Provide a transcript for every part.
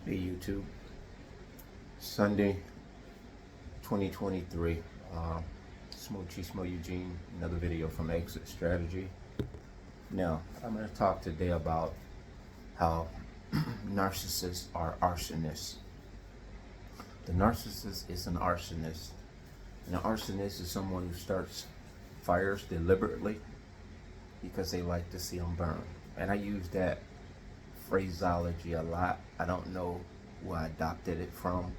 Hey YouTube, Sunday 2023, Smo Eugene, another video from Exit Strategy. Now, I'm going to talk today about how narcissists are arsonists. The narcissist is an arsonist. And an arsonist is someone who starts fires deliberately because they like to see them burn. And I use that phraseology a lot. I don't know where I adopted it from,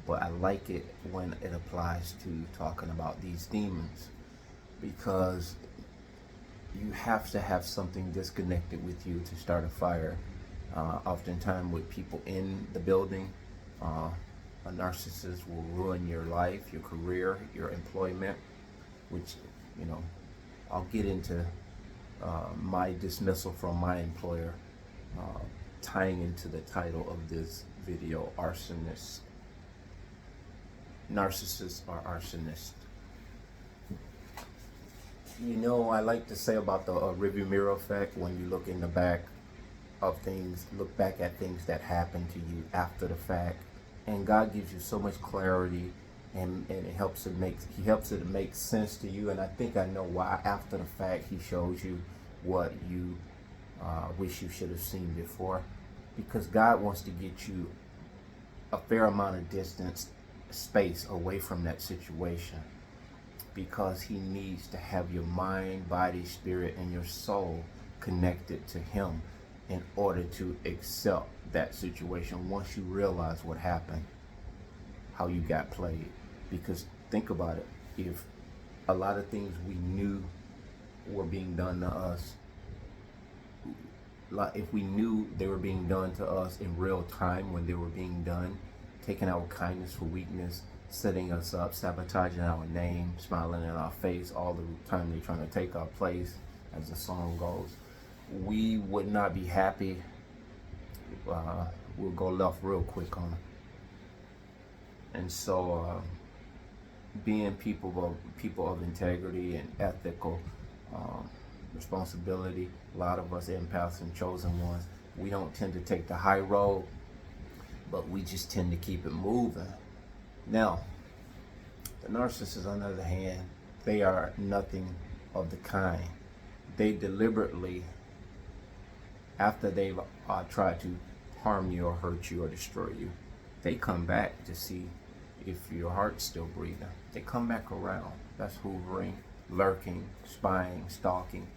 but I like it when it applies to talking about these demons, because you have to have something disconnected with you to start a fire. Oftentimes with people in the building, a narcissist will ruin your life, your career, your employment, which, you know, I'll get into my dismissal from my employer, tying into the title of this video, Arsonist. Narcissists are arsonists. You know, I like to say about the rearview mirror effect. When you look in the back of things, look back at things that happen to you after the fact, and God gives you so much clarity, and it helps it make sense to you. And I think I know why. After the fact, He shows you what you wish you should have seen before, because God wants to get you a fair amount of space away from that situation, because He needs to have your mind, body, spirit, and your soul connected to Him in order to accept that situation once you realize what happened, how you got played. Because think about it, if a lot of things we knew were being done to us, if we knew they were being done to us in real time when they were being done, taking our kindness for weakness, setting us up, sabotaging our name, smiling in our face all the time, they're trying to take our place, as the song goes, we would not be happy. We'll go left real quick on it. And so being people of integrity and ethical responsibility, a lot of us empaths and chosen ones, we don't tend to take the high road, but we just tend to keep it moving. Now, the narcissists, on the other hand, they are nothing of the kind. They deliberately, after they've tried to harm you or hurt you or destroy you, they come back to see if your heart's still breathing. They come back around. That's hoovering, lurking, spying, stalking.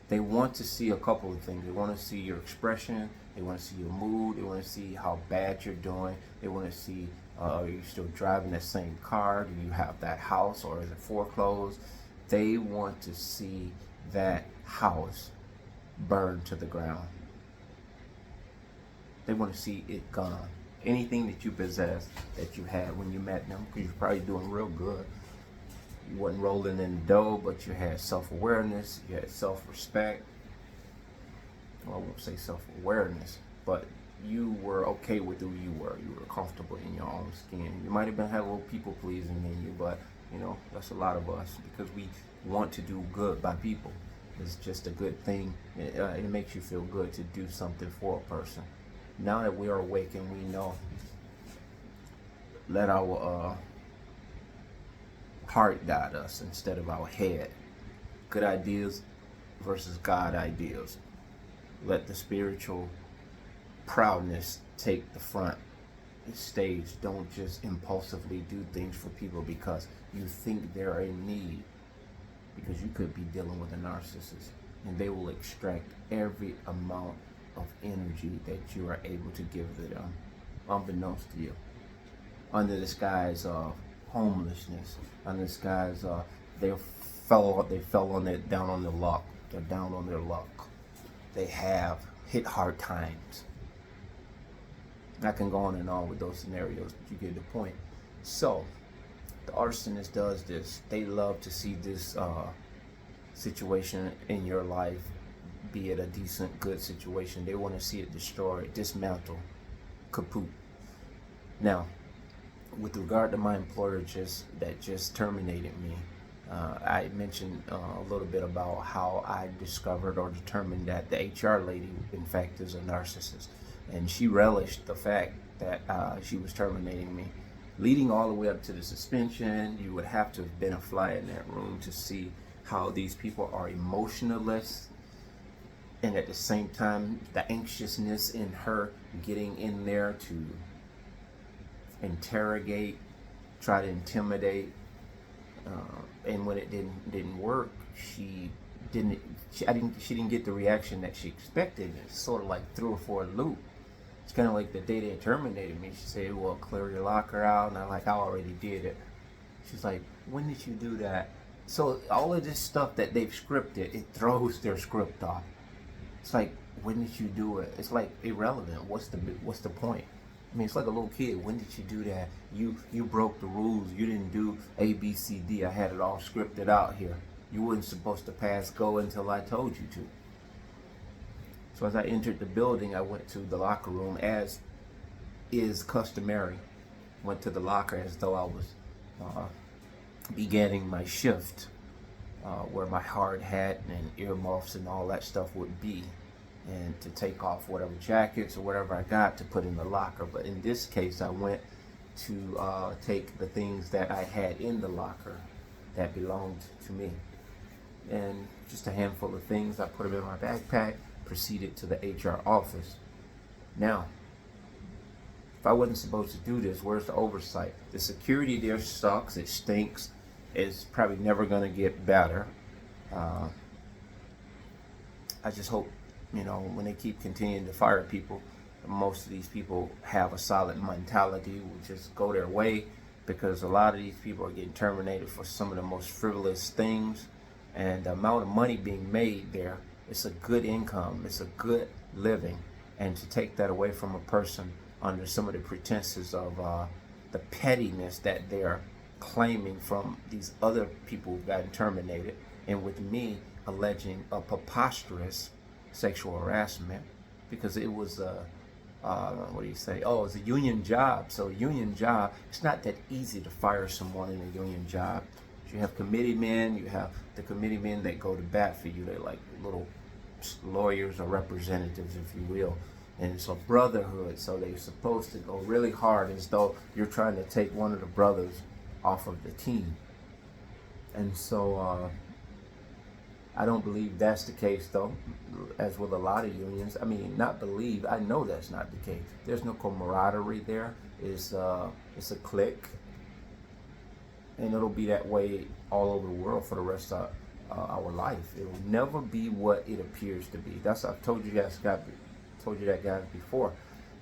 They want to see a couple of things. They want to see your expression. They want to see your mood. They want to see how bad you're doing. They want to see, are you still driving that same car? Do you have that house, or is it foreclosed? They want to see that house burned to the ground. They want to see it gone. Anything that you possess, that you had when you met them, because you're probably doing real good. You wasn't rolling in the dough, but you had self-awareness, you had self-respect. Well, I won't say self-awareness, but you were okay with who you were. You were comfortable in your own skin. You might have had a little people-pleasing in you, but, you know, that's a lot of us, because we want to do good by people. It's just a good thing. It makes you feel good to do something for a person. Now that we are awake and we know, let our heart guide us instead of our head. Good ideas versus God ideas. Let the spiritual proudness take the front stage. Don't just impulsively do things for people because you think they're in need, because you could be dealing with a narcissist and they will extract every amount of energy that you are able to give to them, unbeknownst to you, under the guise of homelessness, under the guise of they fell on it, down on their luck. They're down on their luck. They have hit hard times. I can go on and on with those scenarios, but you get the point. So the arsonist does this. They love to see this situation in your life, be it a decent, good situation. They want to see it destroyed, dismantled, kaput. Now, with regard to my employer that just terminated me, I mentioned a little bit about how I discovered or determined that the HR lady, in fact, is a narcissist. And she relished the fact that she was terminating me, leading all the way up to the suspension. You would have to have been a fly in that room to see how these people are emotionless, and at the same time the anxiousness in her getting in there to interrogate, try to intimidate, and when it didn't work, she didn't get the reaction that she expected. It sort of like threw her for a loop. It's kind of like the day they terminated me. She said, well, clear your locker out. And I'm like, I already did it. She's like, when did you do that? So all of this stuff that they've scripted, it throws their script off. It's like, when did you do it? It's like irrelevant. What's the point? I mean, it's like a little kid. When did you do that? You broke the rules. You didn't do A, B, C, D. I had it all scripted out here. You weren't supposed to pass go until I told you to. So as I entered the building, I went to the locker room, as is customary. Went to the locker as though I was beginning my shift, where my hard hat and earmuffs and all that stuff would be, and to take off whatever jackets or whatever I got to put in the locker. But in this case, I went to take the things that I had in the locker that belonged to me. And just a handful of things, I put them in my backpack, proceeded to the HR office. Now, if I wasn't supposed to do this, where's the oversight? The security there sucks, it stinks, it's probably never going to get better. I just hope, when they keep continuing to fire people, most of these people have a solid mentality, will just go their way, because a lot of these people are getting terminated for some of the most frivolous things. And the amount of money being made there, it's a good income, it's a good living. And to take that away from a person under some of the pretenses of the pettiness that they're claiming from these other people who've gotten terminated, and with me alleging a preposterous sexual harassment, because it was what do you say? Oh, it's a union job. So a union job, it's not that easy to fire someone in a union job. You have committee men, you have the committee men that go to bat for you. They're like little lawyers or representatives, if you will. And it's a brotherhood, so they're supposed to go really hard, as though you're trying to take one of the brothers off of the team. And so I don't believe that's the case, though, as with a lot of unions. I mean, not believe, I know that's not the case. There's no camaraderie there. It's a clique. And it'll be that way all over the world for the rest of our life. It'll never be what it appears to be. I've told you that guys before.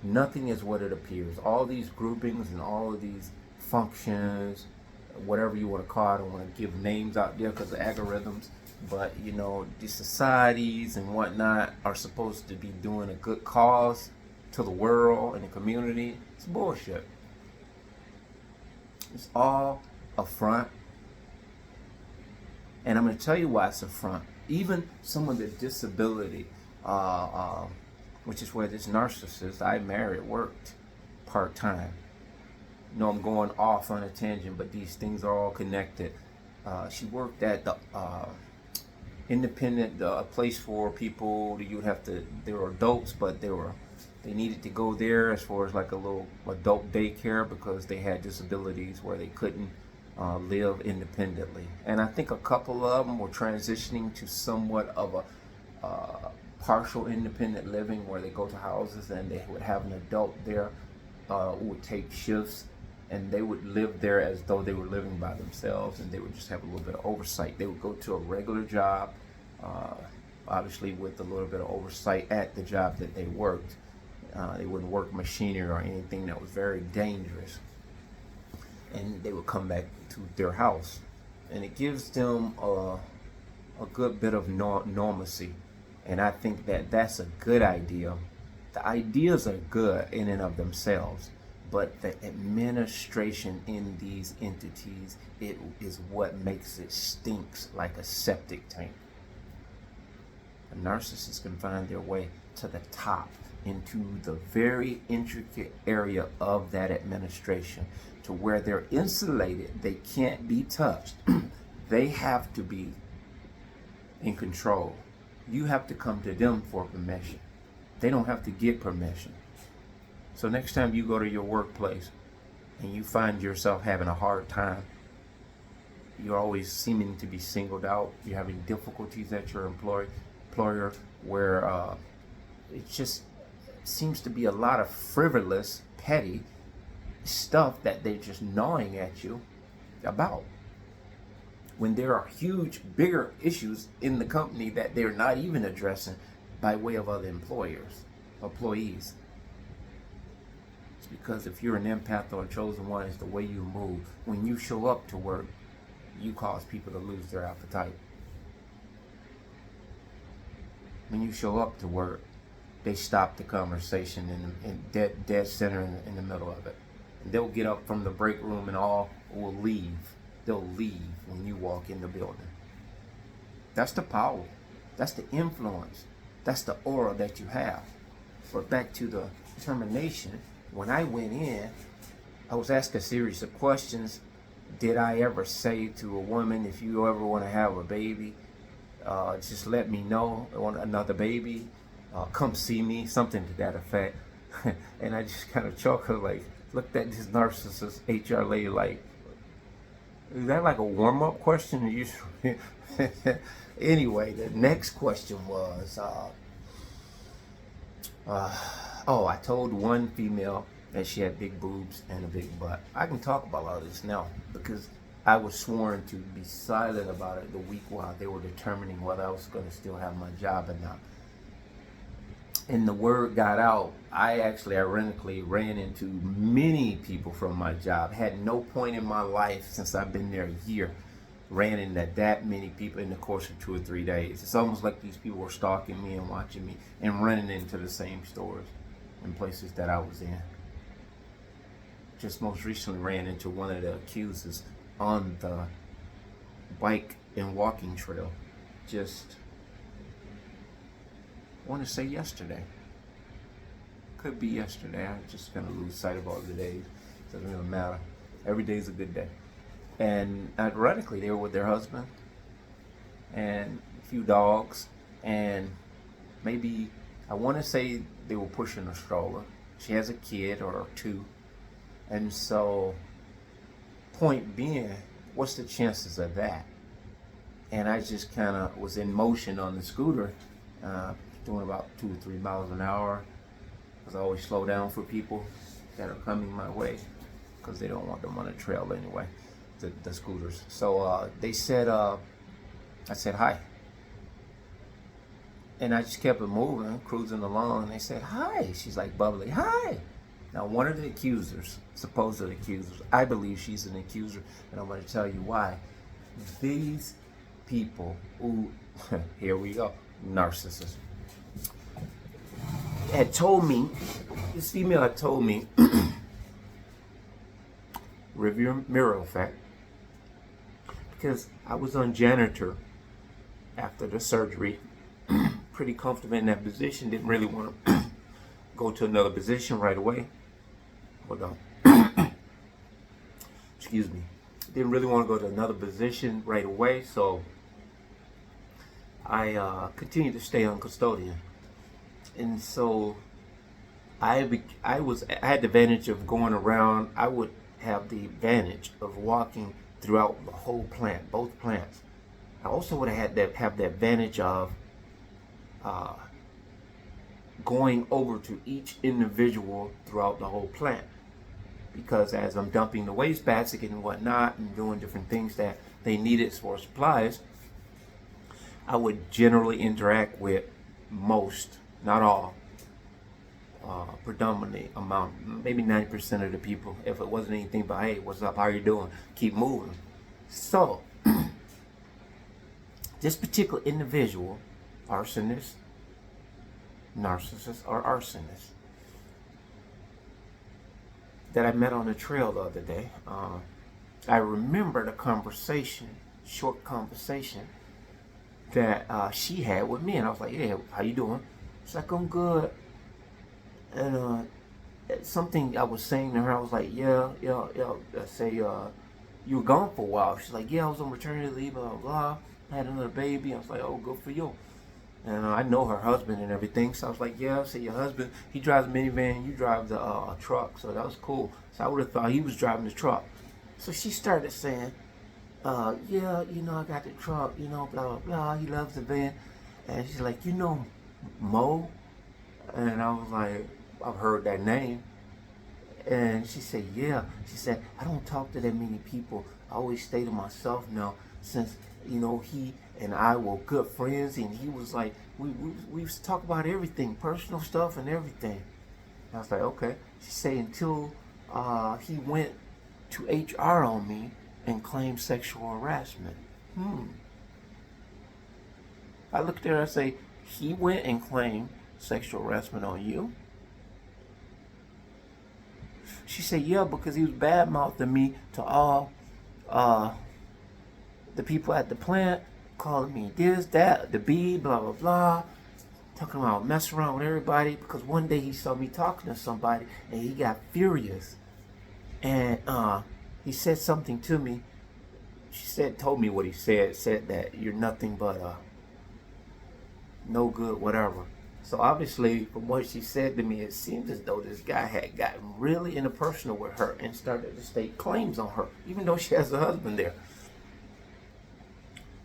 Nothing is what it appears. All these groupings and all of these functions, whatever you want to call it, I don't want to give names out there because of algorithms. But these societies and whatnot are supposed to be doing a good cause to the world and the community. It's bullshit. It's all a front, and I'm going to tell you why it's a front. Even some of the disability, which is where this narcissist I married worked part-time. I'm going off on a tangent, but these things are all connected. She worked at the independent, a place for people they were adults, but they needed to go there as far as like a little adult daycare, because they had disabilities where they couldn't live independently. And I think a couple of them were transitioning to somewhat of a partial independent living, where they go to houses and they would have an adult there who would take shifts, and they would live there as though they were living by themselves, and they would just have a little bit of oversight. They would go to a regular job, obviously with a little bit of oversight at the job that they worked. They wouldn't work machinery or anything that was very dangerous. And they would come back to their house, and it gives them a good bit of normalcy. And I think that that's a good idea. The ideas are good in and of themselves, but the administration in these entities, it is what makes it stinks like a septic tank. A narcissist can find their way to the top, into the very intricate area of that administration, to where they're insulated, they can't be touched. They have to be in control. You have to come to them for permission. They don't have to get permission. So next time you go to your workplace and you find yourself having a hard time, you're always seeming to be singled out, you're having difficulties at your employer, where it just seems to be a lot of frivolous, petty stuff that they're just gnawing at you about, when there are huge, bigger issues in the company that they're not even addressing by way of other employees. It's because if you're an empath or a chosen one, it's the way you move. When you show up to work, you cause people to lose their appetite. When you show up to work, they stop the conversation in dead center in the middle of it. And they'll get up from the break room and all will leave. They'll leave when you walk in the building. That's the power. That's the influence. That's the aura that you have. But back to the termination, when I went in, I was asked a series of questions. Did I ever say to a woman, if you ever want to have a baby, just let me know. I want another baby. Come see me, something to that effect. And I just kind of chuckled, like, looked at this narcissist HR lady like, is that like a warm-up question? Anyway, the next question was, I told one female that she had big boobs and a big butt. I can talk about all this now because I was sworn to be silent about it the week while they were determining whether I was going to still have my job or not. And the word got out. I actually ironically ran into many people from my job. Had no point in my life since I've been there a year ran into that many people in the course of 2 or 3 days. It's almost like these people were stalking me and watching me and running into the same stores and places that I was in. Just most recently ran into one of the accusers on the bike and walking trail. Just I want to say yesterday. Could be yesterday. I'm just going to lose sight of all the days. Doesn't even matter. Every day is a good day. And ironically, they were with their husband and a few dogs. And maybe, I want to say they were pushing a stroller. She has a kid or two. And so, point being, what's the chances of that? And I just kind of was in motion on the scooter, doing about 2 or 3 miles an hour, because I always slow down for people that are coming my way, because they don't want them on the trail anyway, the scooters. So they said, I said hi, and I just kept it moving, cruising along, and they said hi. She's like bubbly, hi. Now one of the accusers, supposed accusers, I believe she's an accuser, and I'm going to tell you why. These people who, here we go, narcissists, had told me, this female had told me, review mirror effect, because I was on janitor after the surgery, pretty comfortable in that position, didn't really want to go to another position right away. Hold on. Excuse me. Didn't really want to go to another position right away, so I continued to stay on custodian. And so I had the advantage of going around. I would have the advantage of walking throughout the whole plant, both plants. I also would have the advantage of going over to each individual throughout the whole plant, because as I'm dumping the waste basket and whatnot and doing different things that they needed for supplies, I would generally interact with most, not all, predominantly amount, maybe 90% of the people. If it wasn't anything but, hey, what's up, how you doing, keep moving. So this particular individual, arsonist, narcissist, or arsonist, that I met on the trail the other day, I remember the conversation, short conversation that she had with me, and I was like, yeah, how you doing? She's like, I'm good. And something I was saying to her, I was like, yeah. I say, you were gone for a while. She's like, yeah, I was on maternity leave, blah, blah, blah. I had another baby. I was like, oh, good for you. And I know her husband and everything. So I was like, yeah, I said, your husband, he drives a minivan, you drive the truck. So that was cool. So I would have thought he was driving the truck. So she started saying, yeah, you know, I got the truck, you know, blah, blah, blah. He loves the van. And she's like, you know Mo? And I was like, I've heard that name. And she said, yeah. She said, I don't talk to that many people. I always stay to myself now since, you know, he and I were good friends. And he was like, we used to talk about everything, personal stuff and everything. And I was like, okay. She said, until he went to HR on me and claimed sexual harassment. I looked at her and say, he went and claimed sexual harassment on you? She said, yeah, because he was bad-mouthing me to all the people at the plant, calling me this, that, the B, blah, blah, blah, talking about messing around with everybody, because one day he saw me talking to somebody, and he got furious, and he said something to me. She told me what he said that you're nothing but no good, whatever. So obviously, from what she said to me, it seems as though this guy had gotten really interpersonal with her and started to stake claims on her, even though she has a husband there.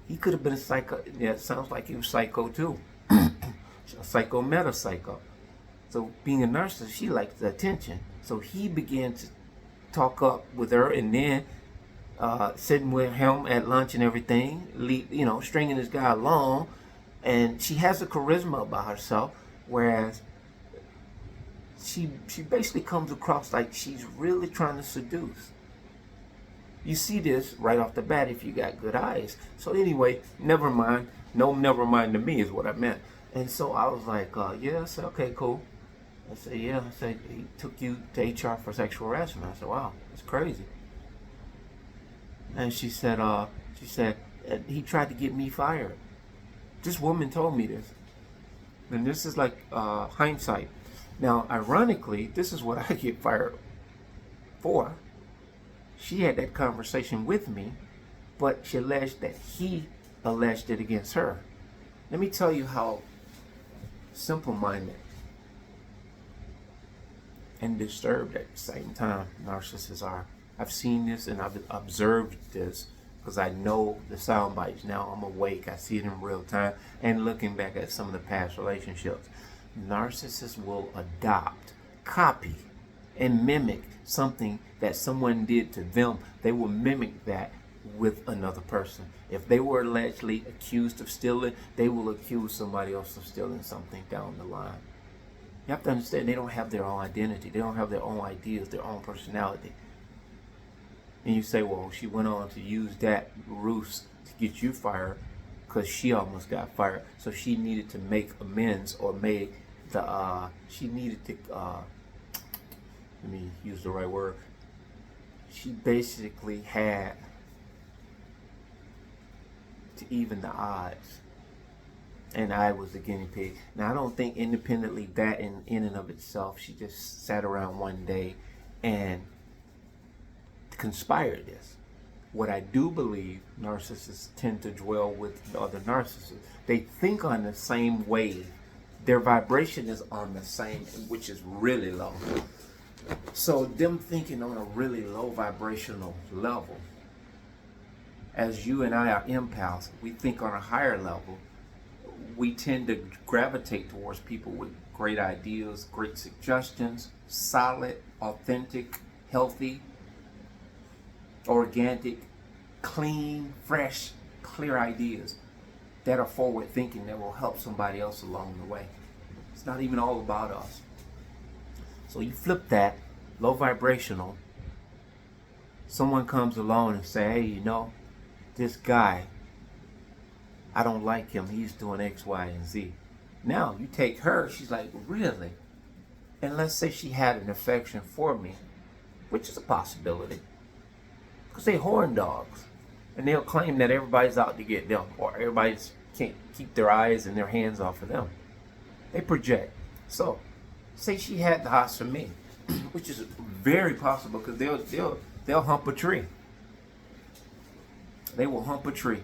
He could have been a psycho. Yeah, it sounds like he was psycho too. A psycho met a psycho. So being a narcissist, she likes the attention. So he began to talk up with her, and then sitting with him at lunch and everything, you know, stringing this guy along. And she has a charisma about herself, whereas she basically comes across like she's really trying to seduce. You see this right off the bat if you got good eyes. So anyway, never mind. No, never mind to me is what I meant. And so I was like, yeah. I said, okay, cool. I said, yeah. I said, he took you to HR for sexual harassment. I said, wow, that's crazy. And she said, he tried to get me fired. This woman told me this. And this is like hindsight. Now, ironically, this is what I get fired for. She had that conversation with me, but she alleged that he alleged it against her. Let me tell you how simple-minded and disturbed at the same time narcissists are. I've seen this and I've observed this because I know the sound bites now. I'm awake. I see it in real time. And looking back at some of the past relationships, narcissists will adopt, copy, and mimic something that someone did to them. They will mimic that with another person. If they were allegedly accused of stealing, they will accuse somebody else of stealing something down the line. You have to understand, they don't have their own identity. They don't have their own ideas, their own personality. And you say, well, she went on to use that ruse to get you fired because she almost got fired. So she needed to make amends, or she needed to, let me use the right word. She basically had to even the odds. And I was the guinea pig. Now, I don't think independently that in and of itself, she just sat around one day and conspired this. What I do believe, narcissists tend to dwell with other narcissists. They think on the same wave. Their vibration is on the same, which is really low. So them thinking on a really low vibrational level, as you and I are empaths, we think on a higher level. We tend to gravitate towards people with great ideas, great suggestions, solid, authentic, healthy, organic, clean, fresh, clear ideas that are forward thinking, that will help somebody else along the way. It's not even all about us. So you flip that, low vibrational, someone comes along and say, hey, you know, this guy, I don't like him, he's doing X, Y, and Z. Now you take her, she's like, really? And let's say she had an affection for me, which is a possibility, because they horn dogs, and they'll claim that everybody's out to get them, or everybody can't keep their eyes and their hands off of them. They project. So say she had the hots for me, which is very possible, because they'll hump a tree. They will hump a tree.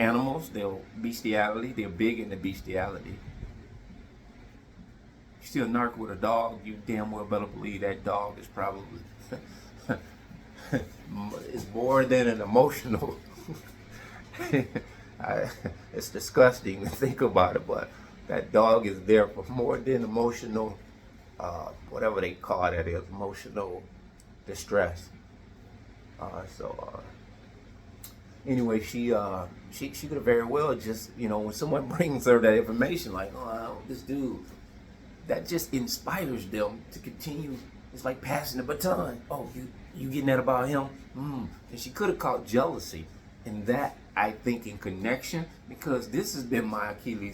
animals, their bestiality. They're big into bestiality. You see a narc with a dog, you damn well better believe that dog is probably is more than an emotional. It's disgusting to think about it, but that dog is there for more than emotional, whatever they call that is, emotional distress. Anyway, she could have very well just, when someone brings her that information, like, oh, this dude, that just inspires them to continue. It's like passing the baton. Oh, you getting that about him? And she could have caught jealousy, and that, I think, in connection, because this has been my Achilles